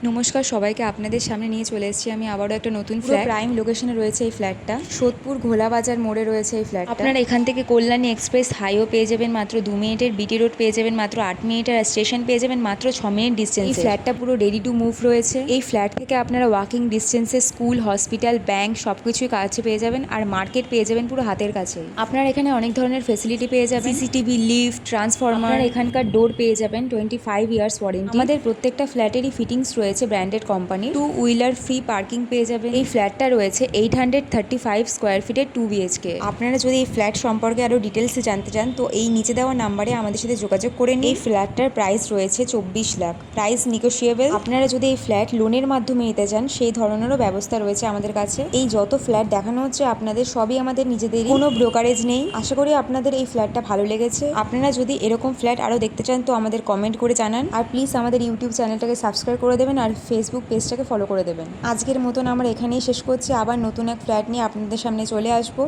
নমস্কার সবাইকে, আপনাদের সামনে নিয়ে চলে এসেছি আমি আবারও একটা নতুন ফ্ল্যাট। প্রাইম লোকেশনে রয়েছে এই ফ্ল্যাটটা, সোদপুর ঘোলা বাজার মোড়ে রয়েছে এই ফ্ল্যাটটা। আপনারা এখান থেকে কল্যাণী এক্সপ্রেস হাইও পেয়ে যাবেন মাত্র 2 মিনিটের, বিটি রোড পেয়ে যাবেন মাত্র 8 মিনিটের, আর স্টেশন পেয়ে যাবেন মাত্র 6 মিনিট ডিস্টেন্স। এই ফ্ল্যাটটা পুরো রেডি টু মুভ রয়েছে। এই ফ্ল্যাট থেকে আপনারা ওয়াকিং ডিস্টেন্সে স্কুল, হসপিটাল, ব্যাংক সবকিছুই কাছে পেয়ে যাবেন, আর মার্কেট পেয়ে যাবেন পুরো হাতের কাছে। আপনারা এখানে অনেক ধরনের ফেসিলিটি পেয়ে যাবেন, সিসিটিভি, লিফট, ট্রান্সফরমার, এখানকার ডোর পেয়ে যাবেন 25 ইয়ার্স ওয়ারেন্টি। আমাদের প্রত্যেকটা ফ্ল্যাটেরই ফিটিংস রয়েছে branded company. 2 wheeler free parking পেয়ে যাবেন। এই ফ্ল্যাটটা রয়েছে 835 স্কোয়ার ফিটের 2 BHK। আপনারা যদি এই ফ্ল্যাট সম্পর্কে আরো ডিটেলসে জানতে চান তো এই নিচে দেওয়া নাম্বারে আমাদের সাথে যোগাযোগ করে নিন। এই ফ্ল্যাটটার প্রাইস রয়েছে 24 লাখ, প্রাইস নেগোশিয়েবল। আপনারা যদি এই ফ্ল্যাট লোনের মাধ্যমে নিতে চান সেই ধরনেরও ব্যবস্থা রয়েছে আমাদের কাছে। এই যত ফ্ল্যাট দেখানো হচ্ছে আপনাদের সবই আমাদের নিজেদেরই, কোনো ব্রোকারেজ নেই। আশা করি আপনাদের এই ফ্ল্যাটটা ভালো লেগেছে। আপনারা যদি এরকম ফ্ল্যাট আরো দেখতে চান তো আমাদের কমেন্ট করে জানান, আর প্লিজ আমাদের ইউটিউব চ্যানেলটাকে সাবস্ক্রাইব করে দেবেন আর ফেসবুক পেজটাকে ফলো করে দেবেন। আজকের মতন আমরা এখানেই শেষ করছি, আবার নতুন এক ফ্ল্যাট নিয়ে আপনাদের সামনে চলে আসবো।